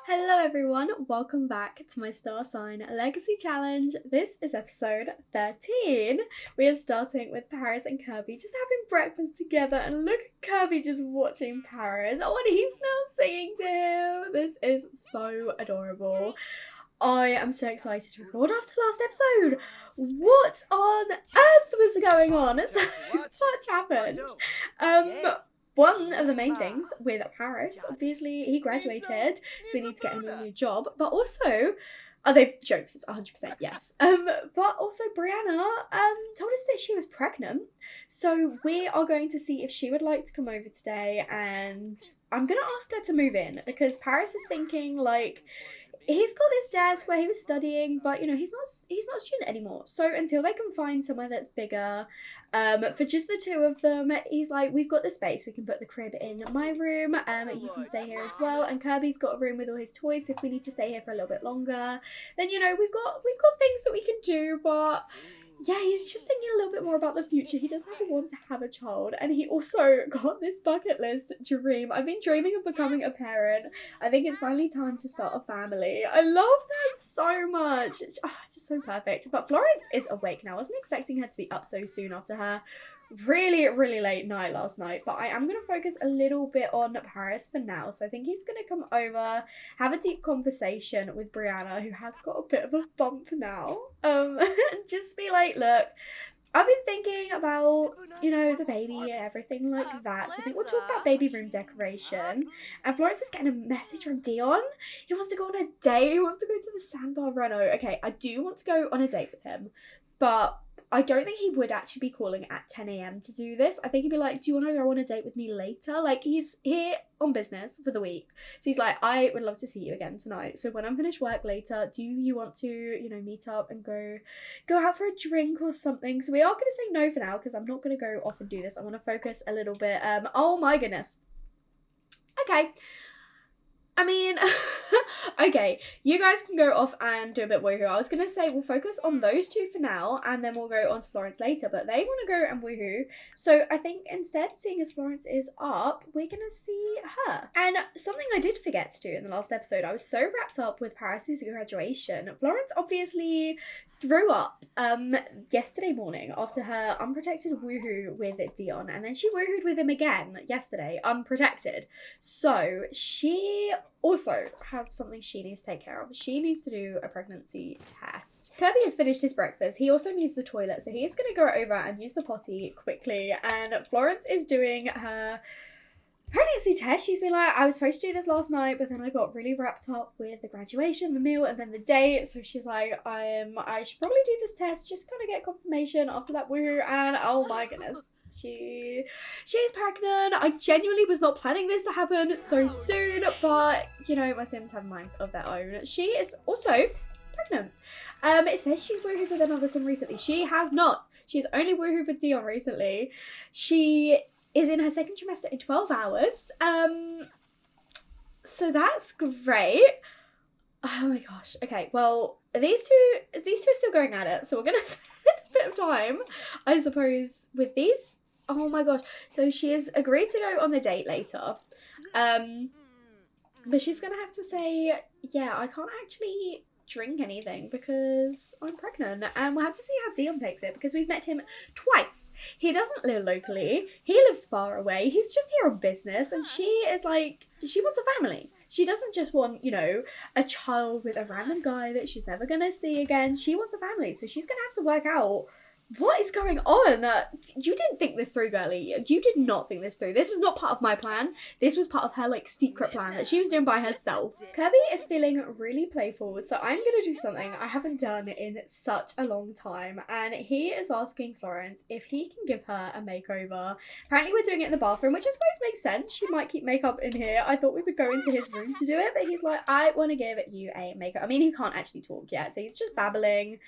Hello everyone, welcome back to my Star Sign Legacy Challenge. This is episode 13. We are starting with Paris and Kirby just having breakfast together, and look at Kirby just watching Paris. Oh, and he's now singing to him. This is so adorable. I am so excited to record after last episode. What on earth was going on? So much happened. One of the main things with Paris, obviously, he graduated, so we need to get him a new job. But also, are they jokes? It's 100% yes. But also Brianna told us that she was pregnant, so we are going to see if she would like to come over today, and I'm gonna ask her to move in because Paris is thinking like, he's got this desk where he was studying, but he's not a student anymore. So until they can find somewhere that's bigger, for just the two of them, he's like, we've got the space. We can put the crib in my room. You can stay here as well. And Kirby's got a room with all his toys. So if we need to stay here for a little bit longer, then we've got things that we can do, but. Yeah, he's just thinking a little bit more about the future. He does want to have a child, and he also got this bucket list dream. I've been dreaming of becoming a parent. I think it's finally time to start a family. I love that so much. It's just so perfect. But Florence is awake now. I wasn't expecting her to be up so soon after her really late night last night, but I am going to focus a little bit on Paris for now. So I think he's going to come over, have a deep conversation with Brianna, who has got a bit of a bump now, and just be like, look, I've been thinking about, the baby and everything like that. So I think we'll talk about baby room decoration. And Florence is getting a message from Dion. He wants to go on a date. He wants to go to the Sandbar Reno. Okay, I do want to go on a date with him, but I don't think he would actually be calling at 10 a.m. to do this. I think he'd be like, do you want to go on a date with me later? Like, he's here on business for the week. So he's like, I would love to see you again tonight. So when I'm finished work later, do you want to, meet up and go out for a drink or something? So we are going to say no for now because I'm not going to go off and do this. I want to focus a little bit. Oh my goodness. Okay. I mean, okay, you guys can go off and do a bit woohoo. I was going to say we'll focus on those two for now, and then we'll go on to Florence later, but they want to go and woohoo. So I think instead, seeing as Florence is up, we're going to see her. And something I did forget to do in the last episode, I was so wrapped up with Paris's graduation. Florence obviously threw up yesterday morning after her unprotected woohoo with Dion, and then she woohooed with him again yesterday, unprotected. So she also has something she needs to take care of. She needs to do a pregnancy test. Kirby has finished his breakfast. He also needs the toilet, so he's going to go over and use the potty quickly. And Florence is doing her pregnancy test. She's been like, I was supposed to do this last night, but then I got really wrapped up with the graduation, the meal, and then the date. So she's like, I should probably do this test, just kind of get confirmation after that woohoo. And oh my goodness. She's pregnant. I genuinely was not planning this to happen so soon, but my Sims have minds of their own. She is also pregnant. It says she's woohooed with another Sim recently. She has not. She's only woohooed with Dion recently. She is in her second trimester in 12 hours. So that's great. Oh my gosh. Okay, well, these two are still going at it, so we're gonna spend a bit of time, I suppose, with these. Oh my gosh. So she has agreed to go on the date later. But she's gonna have to say, yeah, I can't actually drink anything because I'm pregnant, and we'll have to see how Dion takes it because we've met him twice. He doesn't live locally, he lives far away, he's just here on business, and she is like, she wants a family. She doesn't just want, a child with a random guy that she's never gonna see again. She wants a family, so she's gonna have to work out what is going on? You didn't think this through, girlie. You did not think this through. This was not part of my plan. This was part of her, secret plan that she was doing by herself. Kirby is feeling really playful, so I'm going to do something I haven't done in such a long time. And he is asking Florence if he can give her a makeover. Apparently we're doing it in the bathroom, which I suppose makes sense. She might keep makeup in here. I thought we would go into his room to do it, but he's like, I want to give you a makeup. I mean, he can't actually talk yet, so he's just babbling.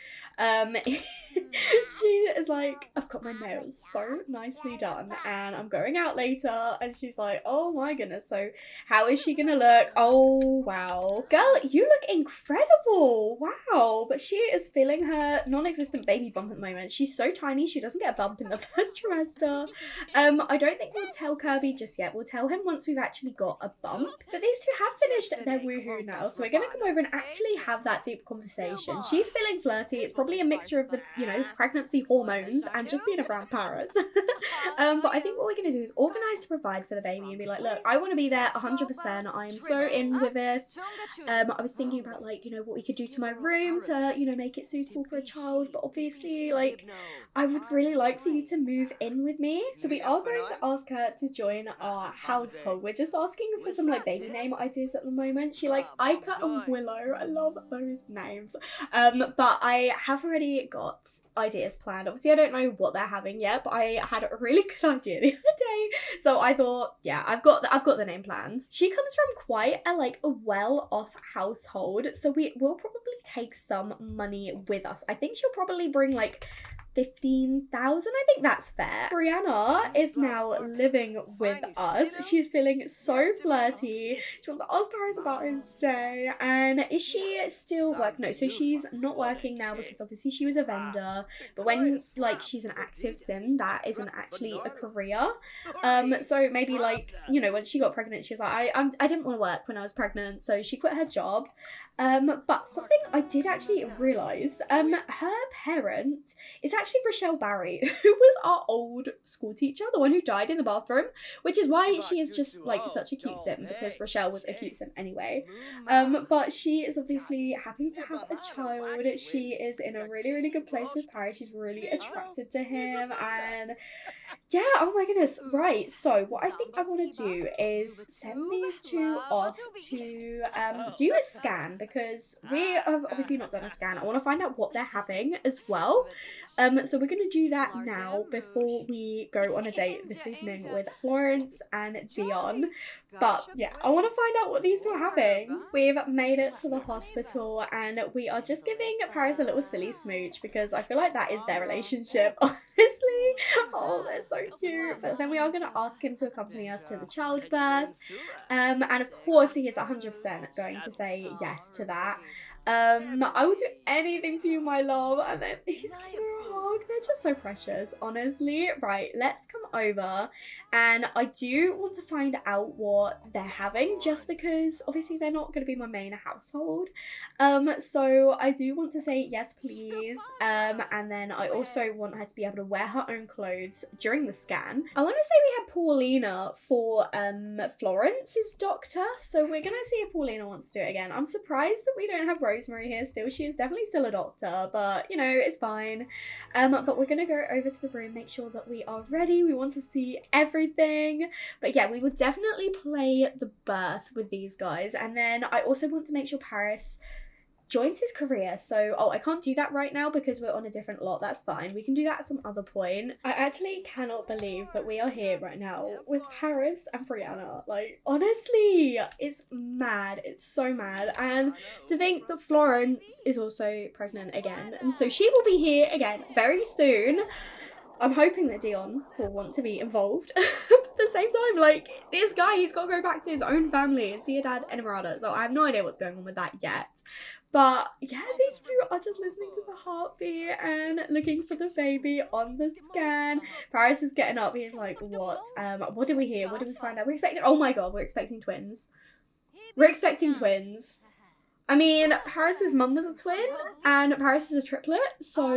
She is like, I've got my nails so nicely done and I'm going out later, and she's like, oh my goodness, so how is she gonna look? Oh wow, girl, you look incredible. Wow. But she is feeling her non-existent baby bump at the moment. She's so tiny, she doesn't get a bump in the first trimester. I don't think we'll tell Kirby just yet. We'll tell him once we've actually got a bump. But these two have finished their woohoo now, so we're gonna come over and actually have that deep conversation. She's feeling flirty. It's probably a mixture of the, you know, pregnancy hormones and just being around Paris. But I think what we're gonna do is organise to provide for the baby and be like, look, I want to be there 100%. I am so in with this. I was thinking about, like, you know, what we could do to my room to, you know, make it suitable for a child, but obviously, like, I would really like for you to move in with me. So we are going to ask her to join our household. We're just asking for some, like, baby name ideas at the moment. She likes Ica and Willow. I love those names. But I have already got ideas planned. Obviously, I don't know what they're having yet, but I had a really good idea the other day. So I thought, yeah, I've got the name plans. She comes from quite a well-off household, so we will probably take some money with us. I think she'll probably bring like 15,000. I think that's fair. Brianna is now living with us. She's feeling so flirty. She wants to ask Paris about his day. And is she still working? No, so she's not working now because obviously she was a vendor. But when, like, she's an active sim, that isn't actually a career. So maybe, like, you know, when she got pregnant, she was like, I didn't want to work when I was pregnant, so she quit her job. But something I did actually realise, her parent is actually Rochelle Barry, who was our old school teacher, the one who died in the bathroom, which is why she is just, like, such a cute sim, because Rochelle was a cute sim anyway. But she is obviously happy to have a child. She is in a really, really good place with Paris. She's really attracted to him, and yeah, oh my goodness. Right, so what I think I want to do is send these two off to do a scan, because we have obviously not done a scan. I want to find out what they're having as well. So we're going to do that now before we go on a date this evening with Florence and Dion. But yeah, I want to find out what these two are having. We've made it to the hospital and we are just giving Paris a little silly smooch because I feel like that is their relationship, honestly. Oh, they're so cute. But then we are going to ask him to accompany us to the childbirth. And of course he is 100% going to say yes to that. I will do anything for you, my love. And then he's giving her a hug. They're just so precious, honestly. Right, let's come over. And I do want to find out what they're having, just because obviously they're not going to be my main household. So I do want to say yes, please. And then I also want her to be able to wear her own clothes during the scan. I want to say we had Paulina for Florence's doctor. So we're going to see if Paulina wants to do it again. I'm surprised that we don't have Rosemary here still. She is definitely still a doctor, but you know, it's fine. But we're gonna go over to the room, make sure that we are ready. We want to see everything. But yeah, we would definitely play the birth with these guys. And then I also want to make sure Paris joins his career. So, I can't do that right now because we're on a different lot. That's fine. We can do that at some other point. I actually cannot believe that we are here right now with Paris and Brianna. Like, honestly, it's mad. It's so mad. And to think that Florence is also pregnant again. And so she will be here again very soon. I'm hoping that Dion will want to be involved. But at the same time, like, this guy, he's got to go back to his own family and see your dad in Emirata. So I have no idea what's going on with that yet. But yeah, these two are just listening to the heartbeat and looking for the baby on the scan. Paris is getting up. He's like, what? What did we hear? What did we find out? We're expecting, oh my God, we're expecting twins. We're expecting twins. I mean, Paris's mum was a twin and Paris is a triplet, so,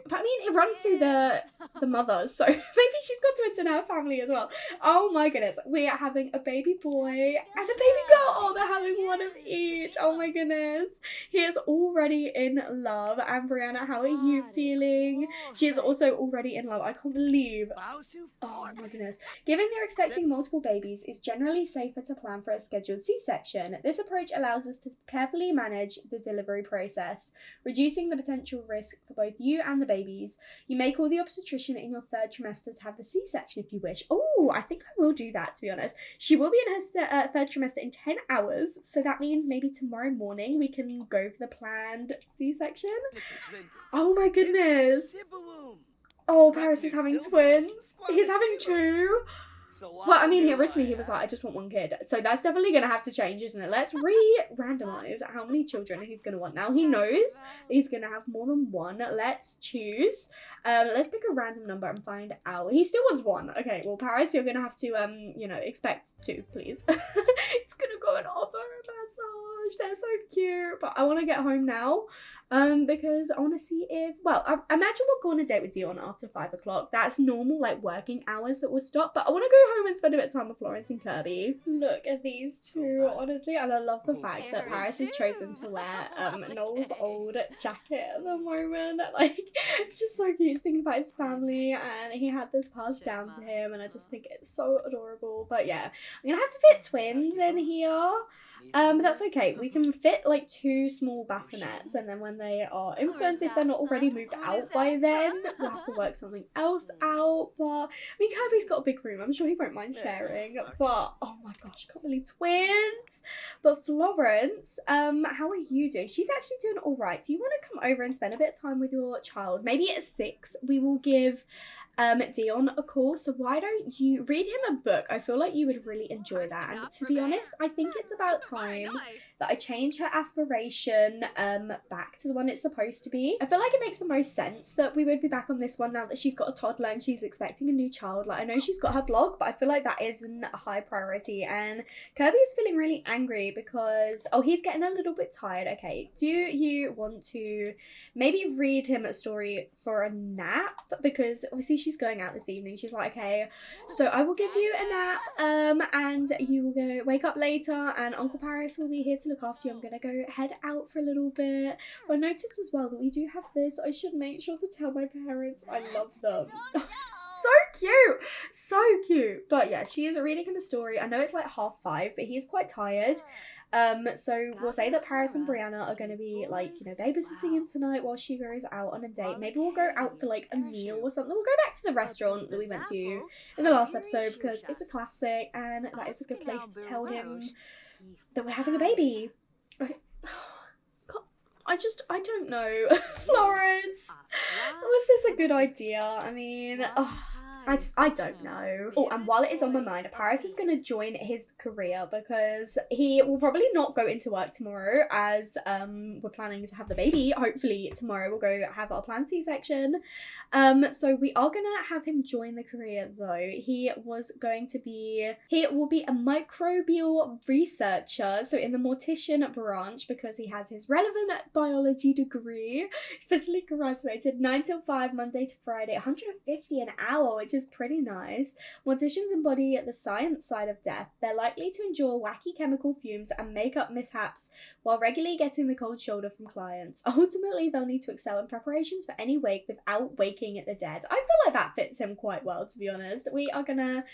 but I mean, it runs through the mother, so maybe she's got twins in her family as well. Oh my goodness, we are having a baby boy and a baby girl. Oh, they're having one of each. Oh my goodness. He is already in love. And Brianna, how are you feeling? She is also already in love. I can't believe. Oh my goodness. Given they're expecting multiple babies, it's generally safer to plan for a scheduled C-section. This approach allows us to carefully manage the delivery process, reducing the potential risk for both you and the babies. You may call the obstetrician in your third trimester to have the C-section if you wish. Oh, I think I will do that, to be honest. She will be in her third trimester in 10 hours, so that means maybe tomorrow morning we can go for the planned C-section. Oh my goodness. Oh, Paris is having twins. He's having two. Well, I mean, originally he was like, I just want one kid. So that's definitely going to have to change, isn't it? Let's randomize how many children he's going to want. Now he knows he's going to have more than one. Let's choose. Let's pick a random number and find out. He still wants one. Okay, well, Paris, you're going to have to, expect two, please. It's going to go and offer a massage. They're so cute. But I want to get home now. Because I want to see if, well, I imagine we'll go on a date with Dion after 5 o'clock. That's normal, like, working hours that will stop. But I want to go home and spend a bit of time with Florence and Kirby. Look at these two, honestly. And I love the fact that Paris has chosen to wear Noel's old jacket at the moment. Like, it's just so cute. He's thinking about his family, and he had this passed down to him, and I just think it's so adorable. But yeah, I'm gonna have to fit twins in here. But that's okay. We can fit like 2 small bassinets, and then when they are infants, if they're not already moved out by then, we'll have to work something else out. But I mean, Kirby's got a big room. I'm sure he won't mind sharing. But oh my gosh, I can't believe twins. But Florence, how are you doing? She's actually doing all right. Do you want to come over and spend a bit of time with your child? Maybe at 6, we will give Dion a call. So why don't you read him a book? I feel like you would really enjoy that. And to be honest, I think it's about time that I change her aspiration back to the one it's supposed to be. I feel like it makes the most sense that we would be back on this one now that she's got a toddler and she's expecting a new child. Like, I know she's got her blog, but I feel like that isn't a high priority. And Kirby is feeling really angry because, oh, he's getting a little bit tired. Okay, do you want to maybe read him a story for a nap? Because obviously she's going out this evening. She's like, okay, so I will give you a nap and you will go wake up later and Uncle Paris will be here to look after you. I'm gonna go head out for a little bit. But I noticed as well that we do have this. I should make sure to tell my parents I love them. So cute, so cute. But yeah, she is reading him a story. I know it's like 5:30, but he's quite tired. So we'll say that Paris and Brianna are going to be like, babysitting him tonight while she goes out on a date. Maybe we'll go out for like a meal or something. We'll go back to the restaurant that we went to in the last episode because it's a classic and that is a good place to tell him that we're having a baby. Okay. God, I don't know. Florence, was this a good idea? I mean, I don't know. Oh, and while it is on my mind, Paris is going to join his career because he will probably not go into work tomorrow as we're planning to have the baby. Hopefully tomorrow we'll go have our planned C-section. So we are going to have him join the career though. He will be a microbial researcher, so in the mortician branch because he has his relevant biology degree. Especially graduated 9 till 5, Monday to Friday, 150 an hour, which is pretty nice. Morticians embody the science side of death. They're likely to endure wacky chemical fumes and makeup mishaps while regularly getting the cold shoulder from clients. Ultimately, they'll need to excel in preparations for any wake without waking the dead. I feel like that fits him quite well, to be honest. We are gonna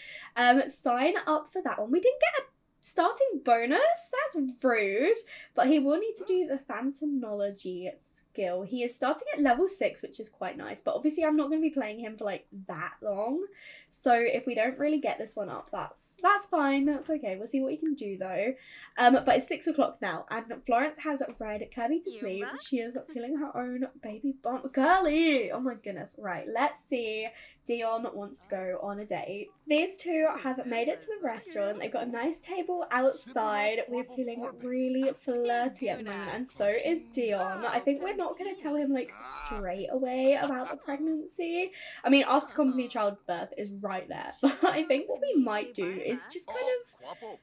sign up for that one. We didn't get a starting bonus? That's rude. But he will need to do the phantomology skill. He is starting at level 6, which is quite nice. But obviously I'm not going to be playing him for like that long. So if we don't really get this one up, that's fine. That's okay. We'll see what we can do though. But it's 6 o'clock now. And Florence has read Kirby to sleep. She is feeling her own baby bump. Girly! Oh my goodness. Right, let's see. Dion wants to go on a date. These two have made it to the restaurant. They've got a nice table outside. We're feeling really flirty at the moment, and so is Dion. I think we're not going to tell him like straight away about the pregnancy. I mean, asked to accompany childbirth is right there. But I think what we might do is just kind of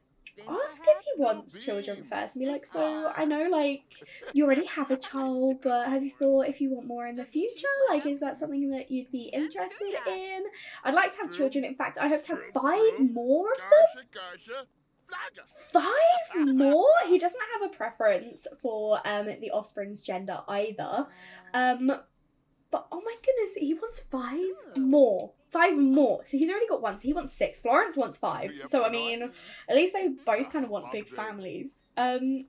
ask if he wants children first and be like, so I know like you already have a child, but have you thought if you want more in the future? Like, is that something that you'd be interested in? I'd like to have children. In fact, I hope to have 5 more of them. 5 more? He doesn't have a preference for the offspring's gender either. But oh my goodness, he wants 5 more. 5 more. So he's already got 1, so he wants 6. Florence wants 5. So I mean, at least they both kind of want big families. Oh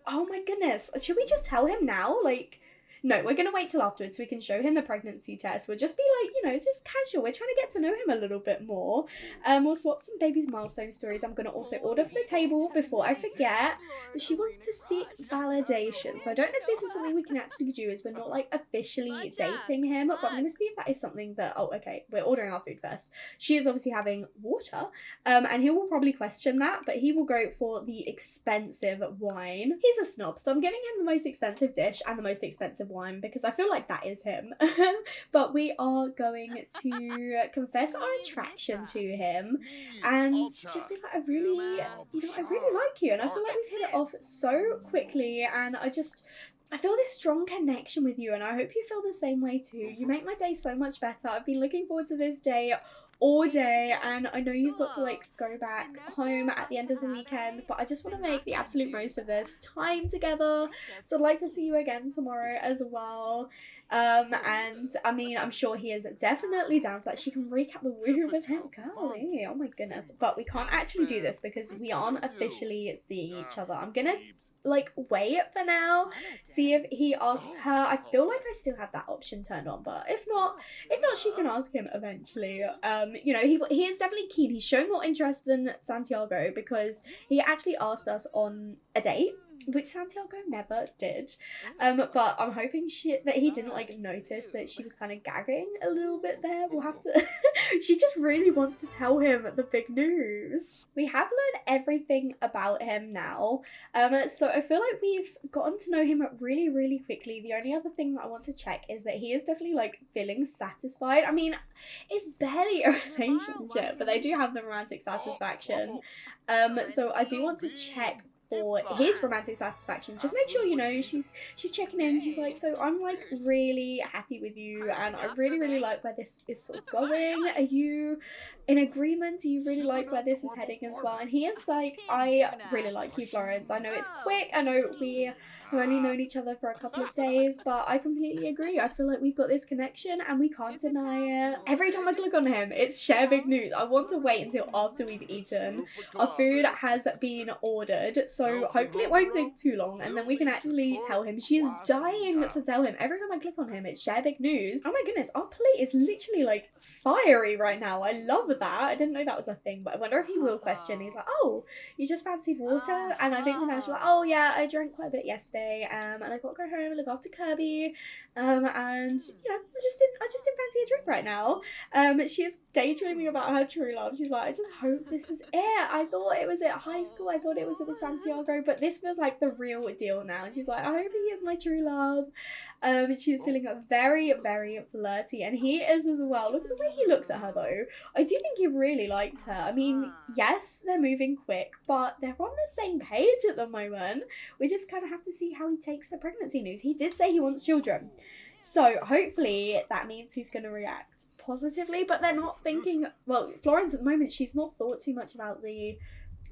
my goodness. Should we just tell him now? Like, No, we're gonna wait till afterwards so we can show him the pregnancy test. We'll just be like, you know, just casual. We're trying to get to know him a little bit more. We'll swap some baby's milestone stories. I'm gonna also order for the table before I forget. But she wants to seek validation. So I don't know if this is something we can actually do, as we're not like officially dating him. But I'm gonna see if that is something that, oh, okay, we're ordering our food first. She is obviously having water. And he will probably question that, but he will go for the expensive wine. He's a snob, so I'm giving him the most expensive dish and the most expensive wine because I feel like that is him. But we are going to confess our attraction to him and just be like, I really like you, and I feel like we've hit it off so quickly, and I feel this strong connection with you, and I hope you feel the same way too. You make my day so much better. I've been looking forward to this day all day, and I know you've got to like go back home at the end of the weekend, but I just want to make the absolute most of this time together, so I'd like to see you again tomorrow as well. And I mean, I'm sure he is definitely down to that. She can recap the woo with him, golly, oh my goodness. But we can't actually do this because we aren't officially seeing each other. I'm gonna like wait for now, see if he asks her. I feel like I still have that option turned on, but if not she can ask him eventually. You know, he is definitely keen. He's showing more interest than Santiago because he actually asked us on a date, which Santiago never did. But I'm hoping that he didn't like notice that she was kind of gagging a little bit there. We'll have to she just really wants to tell him the big news. We have learned everything about him now, so I feel like we've gotten to know him really, really quickly. The only other thing that I want to check is that he is definitely like feeling satisfied. I mean, it's barely a relationship, but they do have the romantic satisfaction. So I do want to check for his romantic satisfaction. Just make sure, you know, she's checking in. She's like, so I'm like really happy with you, and I really, really like where this is sort of going. Are you in agreement? Do you really like where this is heading as well? And he is like, I really like you, Florence. I know it's quick. I know we have only known each other for a couple of days, but I completely agree. I feel like we've got this connection and we can't deny it. Every time I click on him, it's share big news. I want to wait until after we've eaten. Our food has been ordered, so hopefully it won't take too long, and then we can actually tell him. She is dying to tell him. Every time I click on him, it's share big news. Oh my goodness, our plate is literally like fiery right now. I love that. I didn't know that was a thing, but I wonder if he will question. He's like, oh, you just fancied water? And I think now she's like, oh yeah, I drank quite a bit yesterday, and I got to go home and look after Kirby, and you know, I just didn't fancy a drink right now. She is daydreaming about her true love. She's like, I just hope this is it. I thought it was at high school. I thought it was with Santiago, but this feels like the real deal now. And she's like, I hope he is my true love. She's feeling very, very flirty, and he is as well. Look at the way he looks at her though. I do think he really likes her. I mean, yes, they're moving quick, but they're on the same page at the moment. We just kind of have to see how he takes the pregnancy news. He did say he wants children, so hopefully that means he's going to react positively, but they're not thinking, well, Florence at the moment, she's not thought too much about the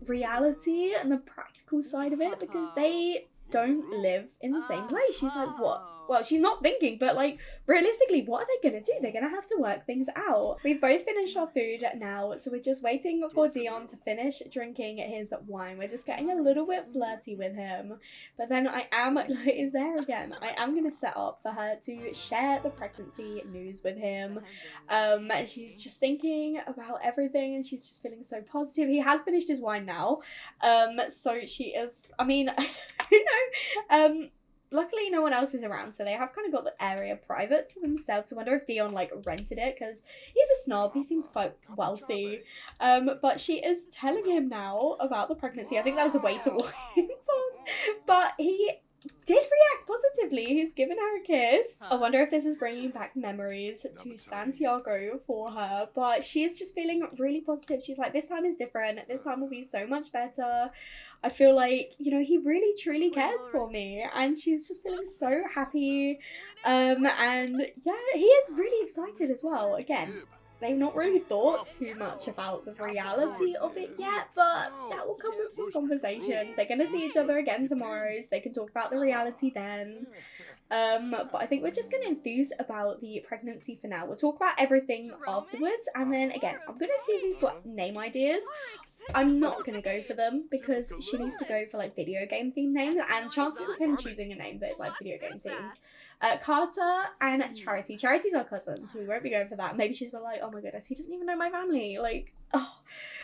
reality and the practical side of it because they don't live in the same place. She's like, what? Well, she's not thinking, but like realistically, what are they gonna do? They're gonna have to work things out. We've both finished our food now, so we're just waiting for Dion to finish drinking his wine. We're just getting a little bit flirty with him, but then I am like, is there again? I am gonna set up for her to share the pregnancy news with him, and she's just thinking about everything, and she's just feeling so positive. He has finished his wine now, so she is. I mean, you know, luckily no one else is around, so they have kind of got the area private to themselves. I wonder if Dion like rented it, because he's a snob. He seems quite wealthy. But she is telling him now about the pregnancy. I think that was a way to walk past, but he did react positively. He's given her a kiss. I wonder if this is bringing back memories to Santiago for her, but she is just feeling really positive. She's like, this time is different. This time will be so much better. I feel like, you know, he really truly cares for me, and she's just feeling so happy. And yeah, he is really excited as well. Again, they've not really thought too much about the reality of it yet, but that will come with some conversations. They're going to see each other again tomorrow, so they can talk about the reality then. But I think we're just going to enthuse about the pregnancy for now. We'll talk about everything afterwards, and then again, I'm going to see if he's got name ideas. I'm not going to go for them because she needs to go for like video game themed names, and chances of him choosing a name that is like video game themed. Carter and Charity. Charity's our cousin, so we won't be going for that. Maybe she's like, oh my goodness, he doesn't even know my family. Like, oh,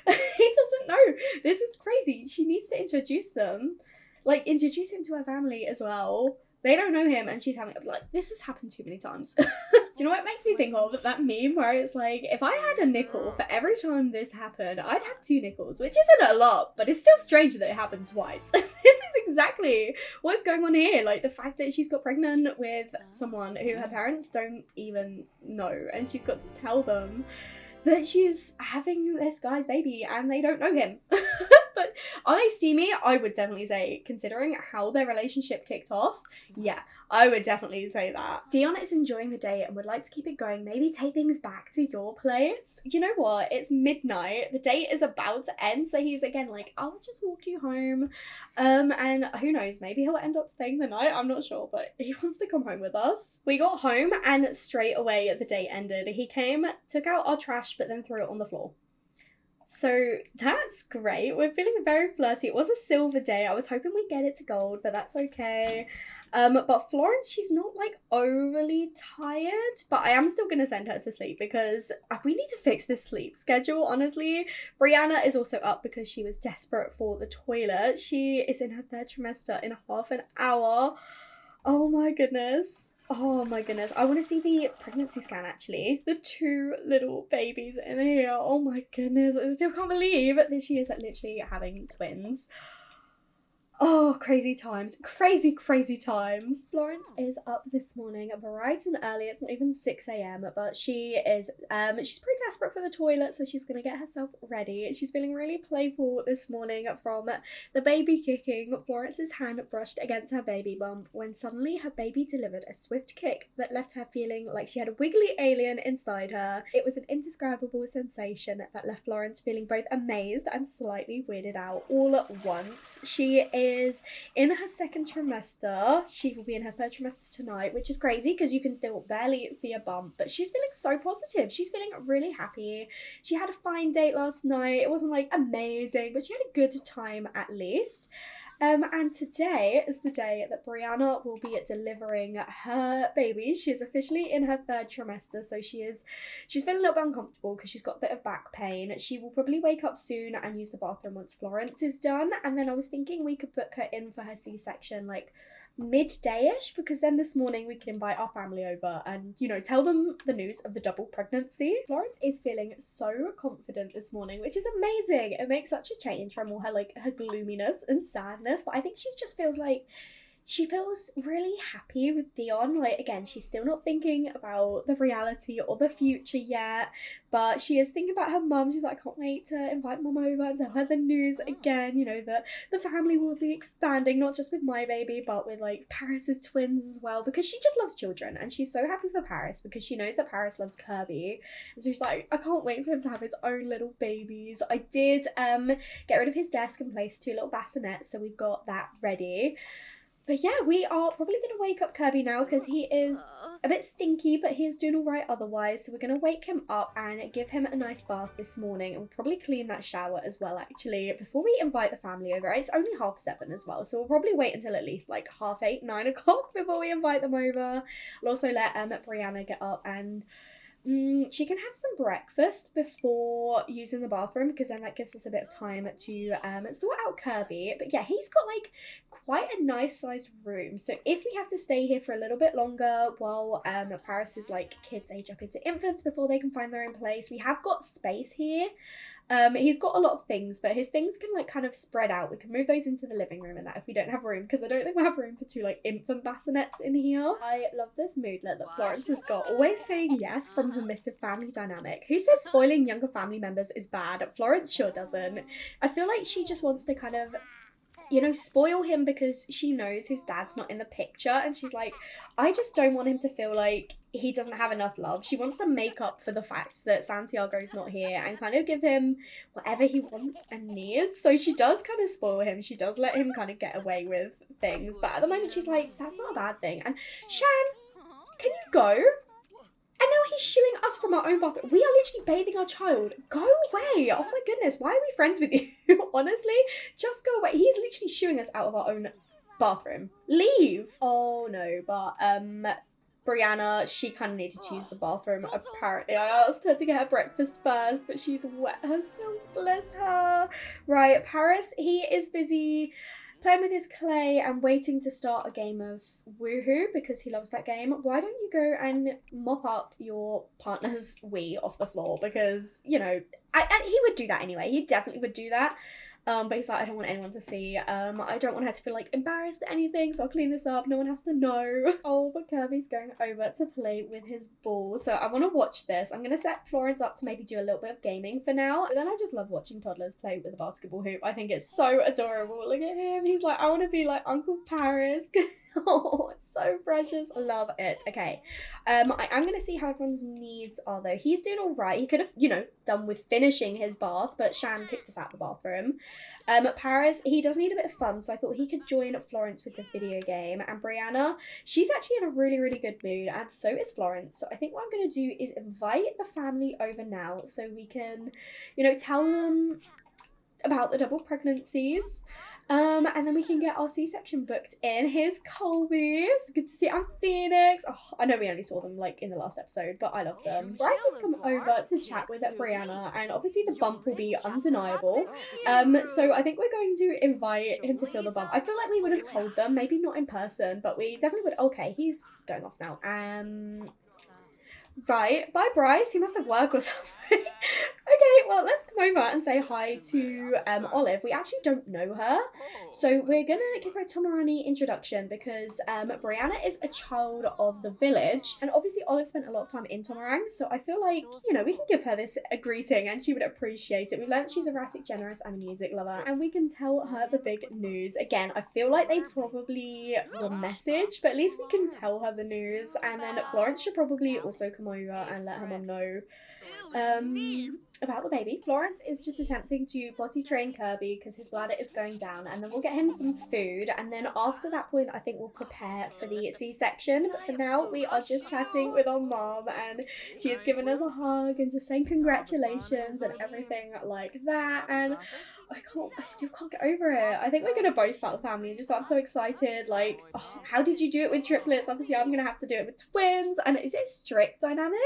he doesn't know. This is crazy. She needs to introduce them. Like, introduce him to her family as well. They don't know him, and she's having, like, this has happened too many times. Do you know what it makes me think of? That meme where it's like, if I had a nickel for every time this happened, I'd have 2 nickels, which isn't a lot, but it's still strange that it happened twice. This is exactly what's going on here. Like, the fact that she's got pregnant with someone who her parents don't even know, and she's got to tell them that she's having this guy's baby, and they don't know him. But are they steamy? I would definitely say, considering how their relationship kicked off, yeah, I would definitely say that. Dion is enjoying the day and would like to keep it going. Maybe take things back to your place. You know what? It's midnight. The date is about to end, so he's again like, I'll just walk you home. And who knows, maybe he'll end up staying the night. I'm not sure, but he wants to come home with us. We got home and straight away the date ended. He came, took out our trash, but then threw it on the floor. So that's great. We're feeling very flirty. It was a silver day. I was hoping we'd get it to gold, but that's okay. But Florence, she's not like overly tired, but I am still gonna send her to sleep because we need to fix this sleep schedule, honestly. Brianna is also up because she was desperate for the toilet. She is in her 3rd trimester in half an hour. Oh my goodness. Oh my goodness. I want to see the pregnancy scan actually. The 2 little babies in here. Oh my goodness. I still can't believe that she is literally having twins. Oh, crazy times. Crazy, crazy times. Florence is up this morning bright and early. It's not even 6 a.m, but she is, she's pretty desperate for the toilet, so she's going to get herself ready. She's feeling really playful this morning from the baby kicking. Florence's hand brushed against her baby bump when suddenly her baby delivered a swift kick that left her feeling like she had a wiggly alien inside her. It was an indescribable sensation that left Florence feeling both amazed and slightly weirded out all at once. She is in her 2nd trimester. She will be in her 3rd trimester tonight, which is crazy because you can still barely see a bump, but she's feeling so positive. She's feeling really happy. She had a fine date last night. It wasn't like amazing, but she had a good time at least. And today is the day that Brianna will be delivering her baby. She is officially in her 3rd trimester, so she's feeling a little bit uncomfortable because she's got a bit of back pain. She will probably wake up soon and use the bathroom once Florence is done. And then I was thinking we could book her in for her C-section like midday-ish, because then this morning we can invite our family over and, you know, tell them the news of the double pregnancy. Florence is feeling so confident this morning, which is amazing. It makes such a change from all her gloominess and sadness, but I think she just feels like she feels really happy with Dion. Like, again, she's still not thinking about the reality or the future yet, but she is thinking about her mum. She's like, I can't wait to invite mum over and tell her the news again, you know, that the family will be expanding, not just with my baby, but with like Paris's twins as well, because she just loves children and she's so happy for Paris because she knows that Paris loves Kirby. And so she's like, I can't wait for him to have his own little babies. I did get rid of his desk and place 2 little bassinets, so we've got that ready. But yeah, we are probably going to wake up Kirby now because he is a bit stinky, but he is doing all right otherwise. So we're going to wake him up and give him a nice bath this morning. And we'll probably clean that shower as well, actually, before we invite the family over. It's only 7:30 as well, so we'll probably wait until at least like 8:30, 9 o'clock before we invite them over. We'll also let Brianna get up and she can have some breakfast before using the bathroom, because then that gives us a bit of time to sort out Kirby. But yeah, he's got like quite a nice sized room, so if we have to stay here for a little bit longer while Paris's like kids age up into infants before they can find their own place, we have got space here. He's got a lot of things, but his things can like kind of spread out. We can move those into the living room and that if we don't have room, because I don't think we have room for 2 like infant bassinets in here. I love this moodlet that Florence has got, always saying yes from permissive family dynamic. Who says spoiling younger family members is bad? Florence sure doesn't. I feel like she just wants to kind of, you know, spoil him because she knows his dad's not in the picture, and she's like, I just don't want him to feel like he doesn't have enough love. She wants to make up for the fact that Santiago's not here and kind of give him whatever he wants and needs. So she does kind of spoil him. She does let him kind of get away with things, but at the moment she's like, that's not a bad thing. And Shan, can you go? And now he's shooing us from our own bathroom. We are literally bathing our child. Go away. Oh my goodness. Why are we friends with you? Honestly, just go away. He's literally shooing us out of our own bathroom. Leave. Oh no, but Brianna, she kind of needed to use the bathroom. Apparently, I asked her to get her breakfast first, but she's wet herself, bless her. Right, Paris, he is busy playing with his clay and waiting to start a game of Woohoo because he loves that game. Why don't you go and mop up your partner's wee off the floor? Because, you know, he would do that anyway. He definitely would do that. But he's like, I don't want anyone to see. I don't want her to feel like embarrassed or anything, so I'll clean this up. No one has to know. Oh, but Kirby's going over to play with his ball. So I want to watch this. I'm going to set Florence up to maybe do a little bit of gaming for now. But then I just love watching toddlers play with a basketball hoop. I think it's so adorable. Look at him. He's like, I want to be like Uncle Paris. Oh, it's so precious. I love it. Okay. I am going to see how everyone's needs are though. He's doing all right. He could have, you know, done with finishing his bath, but Shan kicked us out of the bathroom. Paris, he does need a bit of fun, so I thought he could join Florence with the video game. And Brianna, she's actually in a really, really good mood, and so is Florence. So I think what I'm going to do is invite the family over now so we can, you know, tell them about the double pregnancies. And then we can get our C-section booked in. Here's Colby. It's good to see. I'm Phoenix. Oh, I know we only saw them like in the last episode, but I love them. Bryce has come over to chat with Brianna, and obviously the bump will be undeniable. So I think we're going to invite him to feel the bump. I feel like we would have told them, maybe not in person, but we definitely would. Okay, he's going off now. Right, bye Bryce, he must have work or something. Okay, well, let's come over and say hi to Olive. We actually don't know her, so we're gonna give her a Tomarani introduction because Brianna is a child of the village, and obviously Olive spent a lot of time in Tomarang, so I feel like, you know, we can give her this a greeting and she would appreciate it. We've learned she's erratic, generous, and a music lover, and we can tell her the big news. Again, I feel like they probably will message, but at least we can tell her the news, and then Florence should probably also come over and let her mum know about the baby. Florence is just attempting to potty train Kirby because his bladder is going down, and then we'll get him some food, and then after that point I think we'll prepare for the C-section. But for now we are just chatting with our mom, and she has given us a hug and just saying congratulations and everything like that, and I still can't get over it. I think we're gonna boast about the family just, but I'm so excited. Like, oh, how did you do it with triplets? Obviously I'm gonna have to do it with twins. And is it strict dynamic?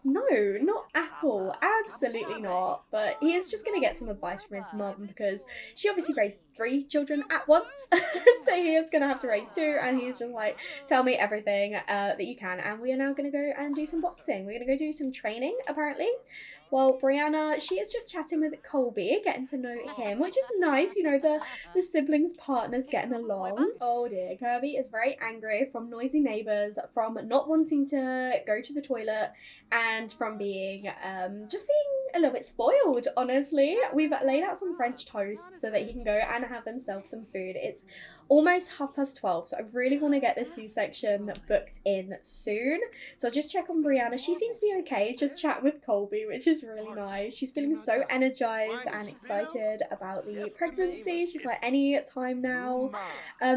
No, not at all. Absolutely not. But he is just gonna get some advice from his mum because she obviously raised 3 children at once. So he is gonna have to raise 2, and he's just like, tell me everything that you can. And we are now gonna go and do some boxing. We're gonna go do some training apparently. Well, Brianna, she is just chatting with Colby, getting to know him, which is nice, you know, the siblings' partners getting along. Oh dear, Kirby is very angry from noisy neighbours, from not wanting to go to the toilet, and from being, just being a little bit spoiled, honestly. We've laid out some French toast so that he can go and have himself some food. It's almost 12:30, so I really want to get this C-section booked in soon. So I'll just check on Brianna. She seems to be okay, just chat with Colby, which is really nice. She's feeling so energized and excited about the pregnancy. She's like, any time now.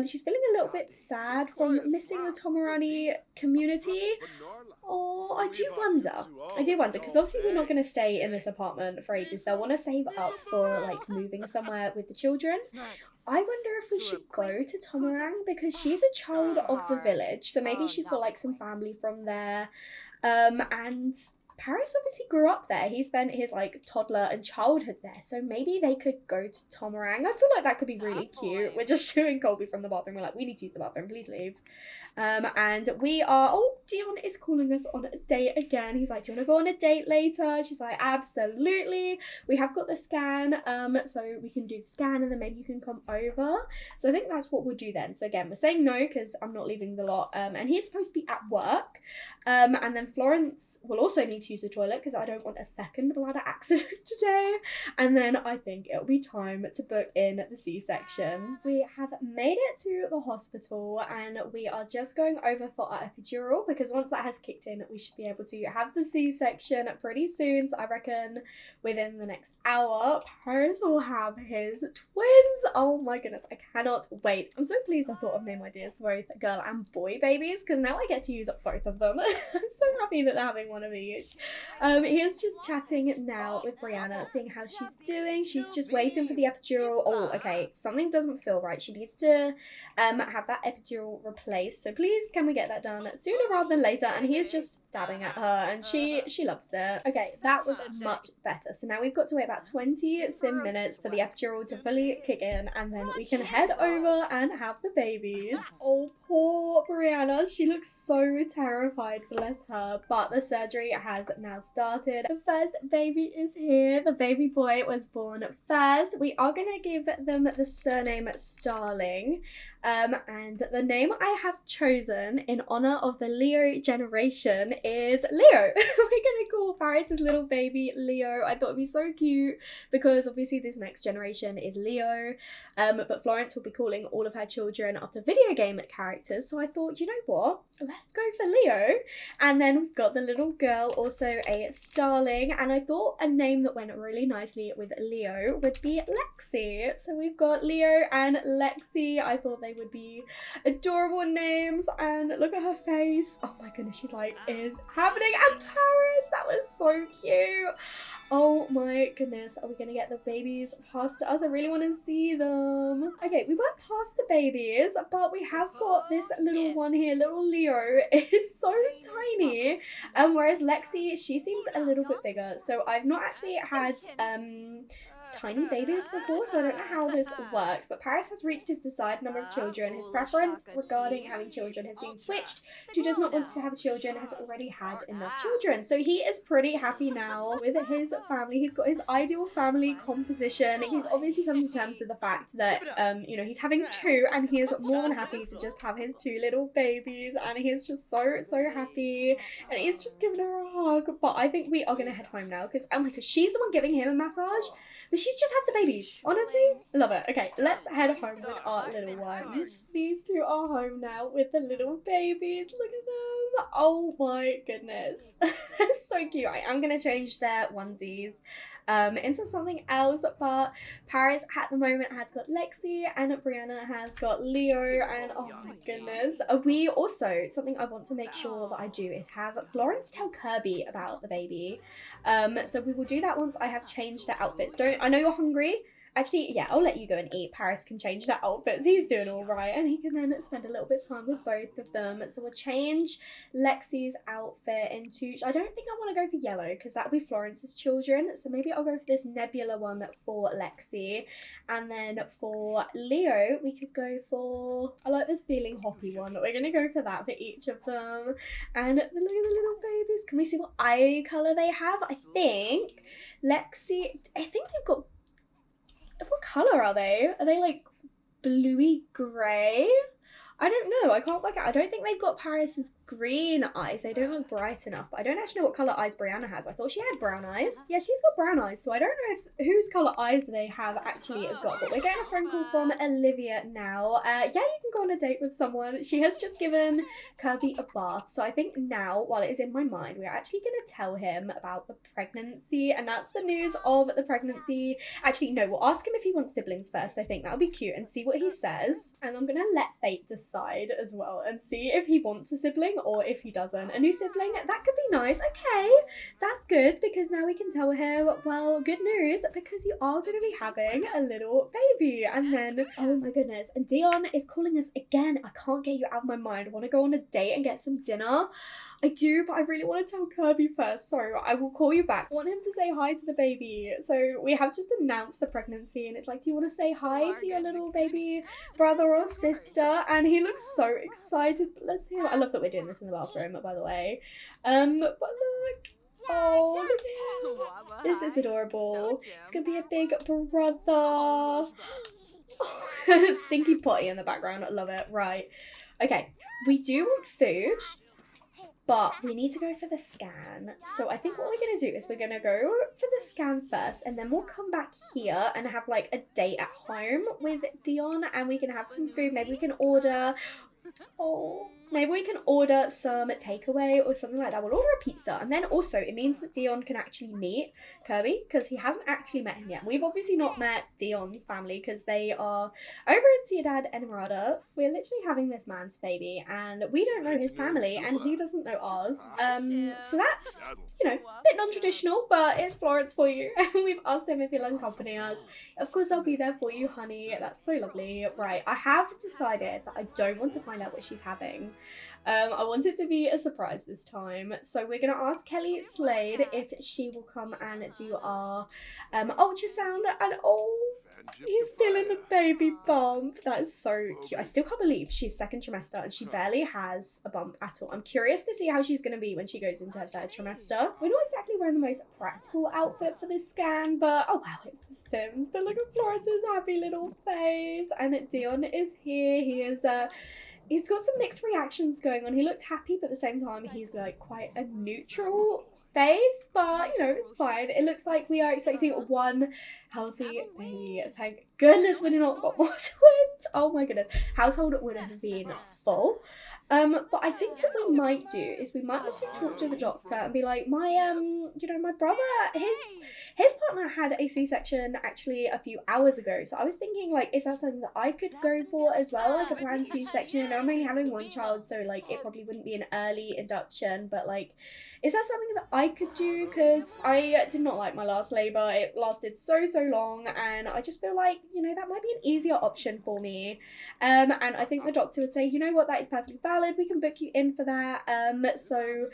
She's feeling a little bit sad from missing the Tomarani community. Oh, I do wonder, because obviously we're not going to stay in this apartment for ages. They'll want to save up for like moving somewhere with the children. I wonder if we should go to Tomarang because she's a child of the village, so maybe she's got like some family from there. And Paris obviously grew up there. He spent his like toddler and childhood there, so maybe they could go to Tomarang. I feel like that could be really cute. We're just shooing Colby from the bathroom. We're like, we need to use the bathroom, please leave. And we are, oh, Dion is calling us on a date again. He's like, do you want to go on a date later? She's like, absolutely. We have got the scan, so we can do the scan and then maybe you can come over. So I think that's what we'll do then. So again, we're saying no because I'm not leaving the lot, and he's supposed to be at work. And then Florence will also need to use the toilet because I don't want a second bladder accident today. And then I think it'll be time to book in the C-section. We have made it to the hospital and we are just going over for our epidural because once that has kicked in, we should be able to have the C-section pretty soon. So I reckon within the next hour, Paris will have his twins. Oh my goodness, I cannot wait. I'm so pleased I thought of name ideas for both girl and boy babies because now I get to use both of them. I'm so happy that they're having one of each. He is just chatting now with Brianna, seeing how she's doing. She's just waiting for the epidural. Oh, okay, something doesn't feel right. She needs to have that epidural replaced. So please, can we get that done sooner rather than later? And he is just dabbing at her and she loves it. Okay, that was much better. So now we've got to wait about 20 sim minutes for the epidural to fully kick in and then we can head over and have the babies. Oh, poor Brianna. She looks so terrified, bless her. But the surgery has now started. The first baby is here. The baby boy was born first. We are going to give them the surname Starling. And the name I have chosen in honor of the Leo generation is Leo. We're gonna call Paris's little baby Leo. I thought it'd be so cute because obviously this next generation is Leo, but Florence will be calling all of her children after video game characters. So I thought, you know what? Let's go for Leo. And then we've got the little girl, also a Starling, and I thought a name that went really nicely with Leo would be Lexi. So we've got Leo and Lexi. I thought they would be adorable names, and look at her face. Oh my goodness, she's like, is happening? And Paris, that was so cute. Oh my goodness, are we gonna get the babies past us? I really want to see them. Okay, we went past the babies, but we have got this little one here. Little Leo is so tiny, whereas Lexi, she seems a little bit bigger. So I've not actually had tiny babies before, so I don't know how this works, but Paris has reached his desired number of children. His preference regarding having children has been switched to does not want to have children, has already had enough children. So he is pretty happy now with his family. He's got his ideal family composition. He's obviously come to terms with the fact that you know, he's having two and he is more than happy to just have his two little babies, and he's just so happy and he's just giving her a hug. But I think we are gonna head home now because oh my god, she's the one giving him a massage. But she's just had the babies. Honestly, love it. Okay, let's head home with our little ones. These two are home now with the little babies. Look at them. Oh my goodness. So cute. I am going to change their onesies into something else, but Paris at the moment has got Lexi and Brianna has got Leo, and oh my goodness. We also, something I want to make sure that I do is have Florence tell Kirby about the baby. So we will do that once I have changed their outfits. I know you're hungry. Actually, yeah, I'll let you go and eat. Paris can change their outfits. He's doing all right. And he can then spend a little bit of time with both of them. So we'll change Lexi's outfit into... I don't think I want to go for yellow because that'll be Florence's children. So maybe I'll go for this nebula one for Lexi. And then for Leo, we could go for... I like this feeling hoppy one. We're going to go for that for each of them. And look at the little babies. Can we see what eye colour they have? I think Lexi... I think they've got... What colour are they? Are they like bluey grey? I don't know. I can't work out. I don't think they've got Paris's green eyes. They don't look bright enough. But I don't actually know what colour eyes Brianna has. I thought she had brown eyes. Yeah, she's got brown eyes. So I don't know if whose colour eyes they have actually got. But we're getting a phone call from Olivia now. Yeah, you can go on a date with someone. She has just given Kirby a bath. So I think now, while it is in my mind, we're actually going to tell him about the pregnancy. And that's the news of the pregnancy. Actually, no, we'll ask him if he wants siblings first. I think that'll be cute and see what he says. And I'm going to let fate decide as well and see if he wants a sibling or if he doesn't. A new sibling, that could be nice. Okay, that's good because now we can tell him, well, good news because you are going to be having a little baby. And then, oh my goodness, and Dion is calling us again. I can't get you out of my mind. I want to go on a date and get some dinner. I do, but I really want to tell Kirby first, so I will call you back. I want him to say hi to the baby. So we have just announced the pregnancy and it's like, do you want to say hi to your little baby brother or sister? And he looks so excited. Bless him. I love that we're doing this in the bathroom, by the way. But look. Oh, look at him. This is adorable. It's going to be a big brother. Stinky potty in the background. I love it. Right. Okay. We do want food. But we need to go for the scan. So I think what we're going to do is we're going to go for the scan first, and then we'll come back here and have like a date at home with Dion, and we can have some food. Maybe we can order maybe we can order some takeaway or something like that. We'll order a pizza, and then also it means that Dion can actually meet Kirby, because he hasn't actually met him yet. We've obviously not met Dion's family because they are over in Ciudad Enamorada. We're literally having this man's baby, and we don't know his family, and he doesn't know ours. So that's, you know, a bit non-traditional, but it's Florence for you. And we've asked him if he'll accompany us. Of course, I'll be there for you, honey. That's so lovely. Right, I have decided that I don't want to find out what she's having. I want it to be a surprise this time. So we're going to ask Kelly Slade if she will come and do our ultrasound. And he's feeling the baby bump. That is so cute. I still can't believe she's second trimester and she barely has a bump at all. I'm curious to see how she's going to be when she goes into her third trimester. We're not exactly wearing the most practical outfit for this scan, but oh wow, it's the Sims. But look at Florence's happy little face. And Dion is here. He is he's got some mixed reactions going on. He looked happy, but at the same time, he's like quite a neutral face, but you know, it's fine. It looks like we are expecting one healthy baby. Thank goodness we did not got more twins. Oh my goodness. Household would have been full. But I think what we might do is we might also talk to the doctor and be like, my brother, his partner had a C-section actually a few hours ago. So I was thinking, like, is that something that I could go for as well, like a planned C-section? I know I'm only having one child, so like it probably wouldn't be an early induction, but like, is that something that I could do? Because I did not like my last labour. It lasted so long, and I just feel like, you know, that might be an easier option for me. And I think the doctor would say, you know what, that is perfectly valid. We can book you in for that. So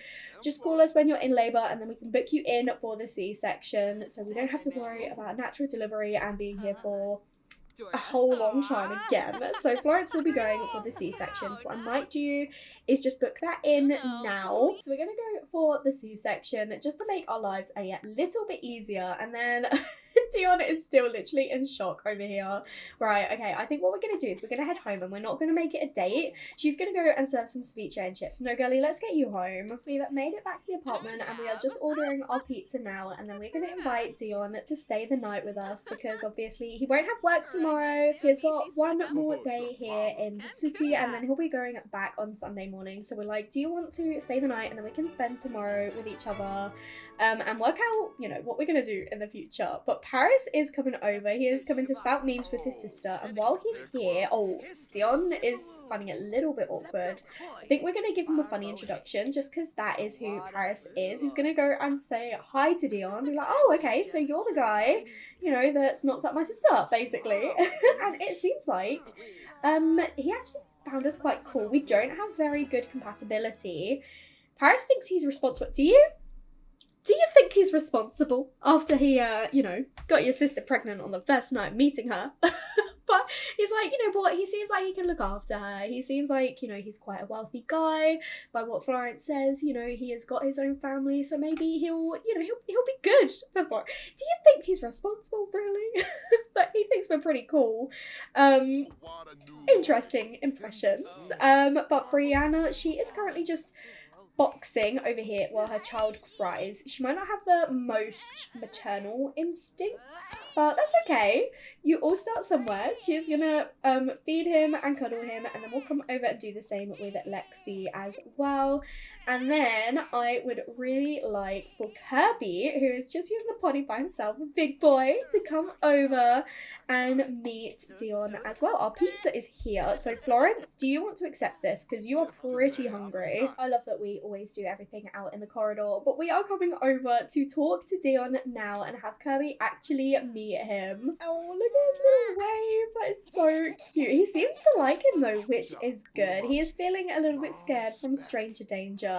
just call us when you're in labour, and then we can book you in for the C-section, so we don't have to worry about natural delivery and being here for a whole long time again. So Florence will be going for the C-section. So what I might do is just book that in now. So we're gonna go for the C-section just to make our lives a little bit easier. And then Dion is still literally in shock over here. Right, okay, I think what we're gonna do is we're gonna head home, and we're not gonna make it a date. She's gonna go and serve some ceviche and chips. No, girlie, let's get you home. We've made it back to the apartment, and we are just ordering our pizza now, and then we're gonna invite Dion to stay the night with us, because obviously he won't have work tomorrow. He's got one more day here in the city, and then he'll be going back on Sunday morning. So we're like, do you want to stay the night, and then we can spend tomorrow with each other, and work out, you know, what we're gonna do in the future. But Paris is coming over. He is coming to spout memes with his sister, and while he's here, Dion is finding it a little bit awkward. I think we're gonna give him a funny introduction, just because that is who Paris is. He's gonna go and say hi to Dion. Be like, oh, okay, so you're the guy, you know, that's knocked up my sister, basically. And it seems like he actually found us quite cool. We don't have very good compatibility. Paris thinks he's responsible. Do you think he's responsible after he, you know, got your sister pregnant on the first night meeting her? But he's like, you know what, he seems like he can look after her. He seems like, you know, he's quite a wealthy guy. By what Florence says, you know, he has got his own family, so maybe he'll be good for Florence. Do you think he's responsible, really? But he thinks we're pretty cool. Interesting impressions. But Brianna, she is currently just boxing over here while her child cries. She might not have the most maternal instincts, but that's okay. You all start somewhere. She's gonna feed him and cuddle him, and then we'll come over and do the same with Lexi as well. And then I would really like for Kirby, who is just using the potty by himself, a big boy, to come over and meet Dion as well. Our pizza is here. So Florence, do you want to accept this? Because you are pretty hungry. I love that we always do everything out in the corridor, but we are coming over to talk to Dion now and have Kirby actually meet him. Oh, look at his little wave. That is so cute. He seems to like him though, which is good. He is feeling a little bit scared from stranger danger.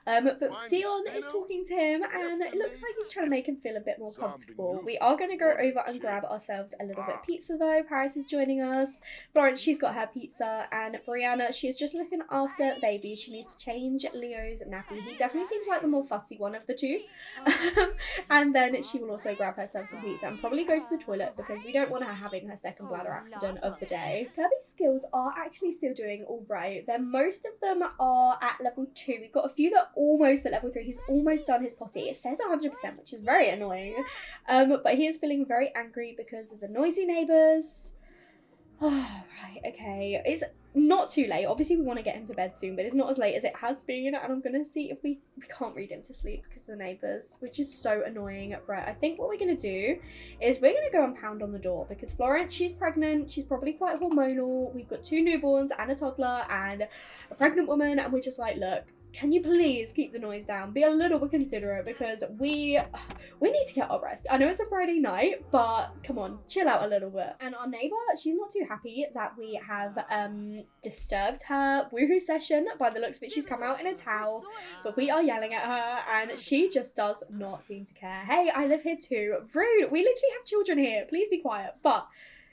But Dion is talking to him, and it looks like he's trying to make him feel a bit more comfortable. We are going to go over and grab ourselves a little little bit of pizza though. Paris is joining us. Florence, she's got her pizza. And Brianna, she's just looking after the baby. She needs to change Leo's nappy. He definitely seems like the more fussy one of the two. And then she will also grab herself some pizza and probably go to the toilet because we don't want her having her second bladder accident of the day. Kirby's skills are actually still doing all right. Then most of them are at level 2. We've got a few that are almost at level 3. He's almost done his potty. It says 100%, which is very annoying. But he is feeling very angry because of the noisy neighbours. Oh, right, okay. It's not too late. Obviously, we want to get him to bed soon, but it's not as late as it has been. And I'm going to see if we can't read him to sleep because of the neighbours, which is so annoying. Right, I think what we're going to do is we're going to go and pound on the door because Florence, she's pregnant. She's probably quite hormonal. We've got 2 newborns and a toddler and a pregnant woman. And we're just like, look, can you please keep the noise down? Be a little bit considerate because we need to get our rest. I know it's a Friday night, but come on, chill out a little bit. And our neighbour, she's not too happy that we have disturbed her woohoo session. By the looks of it, she's come out in a towel, but we are yelling at her and she just does not seem to care. Hey, I live here too. Rude. We literally have children here. Please be quiet. But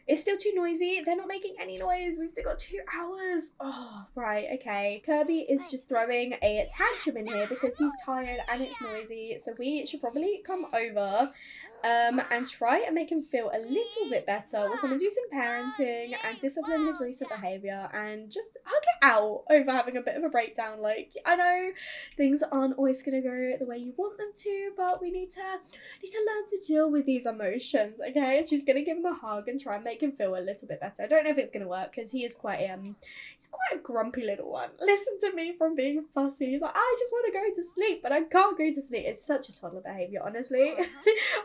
it's still too noisy. They're not making any noise. We've still got 2 hours. Oh, right, okay. Kirby is just throwing a tantrum in here because he's tired and it's noisy. So we should probably come over and try and make him feel a little bit better. We're going to do some parenting and discipline his recent behaviour and just hug it out over having a bit of a breakdown. Like, I know things aren't always going to go the way you want them to, but we need to learn to deal with these emotions, okay? And she's going to give him a hug and try and make him feel a little bit better. I don't know if it's going to work because he is quite he's quite a grumpy little one. Listen to me from being fussy. He's like, I just want to go to sleep, but I can't go to sleep. It's such a toddler behaviour, honestly.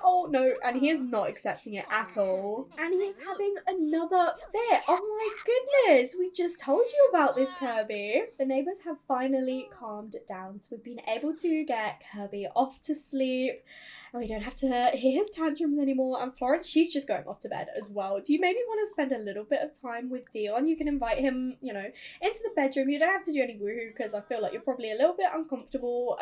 Oh, no, and he is not accepting it at all. And he is having another fit. Oh my goodness, we just told you about this, Kirby. The neighbours have finally calmed down, so we've been able to get Kirby off to sleep. And we don't have to hear his tantrums anymore. And Florence, she's just going off to bed as well. Do you maybe want to spend a little bit of time with Dion? You can invite him, you know, into the bedroom. You don't have to do any woohoo because I feel like you're probably a little bit uncomfortable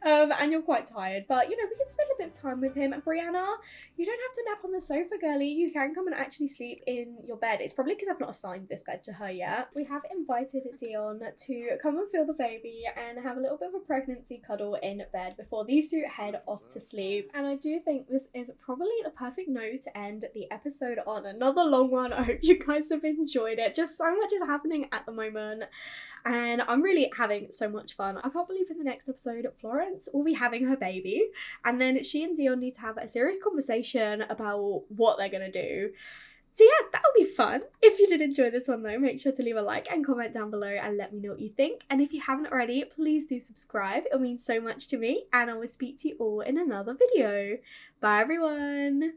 and you're quite tired. But, you know, we can spend a bit of time with him. And Brianna, you don't have to nap on the sofa, girlie. You can come and actually sleep in your bed. It's probably because I've not assigned this bed to her yet. We have invited Dion to come and feel the baby and have a little bit of a pregnancy cuddle in bed before these 2 head off to sleep. And I do think this is probably the perfect note to end the episode on. Another long one. I hope you guys have enjoyed it. Just so much is happening at the moment and I'm really having so much fun. I can't believe in the next episode Florence will be having her baby and then she and Dion need to have a serious conversation about what they're gonna do. So yeah, that'll be fun. If you did enjoy this one though, make sure to leave a like and comment down below and let me know what you think. And if you haven't already, please do subscribe. It means so much to me and I will speak to you all in another video. Bye everyone.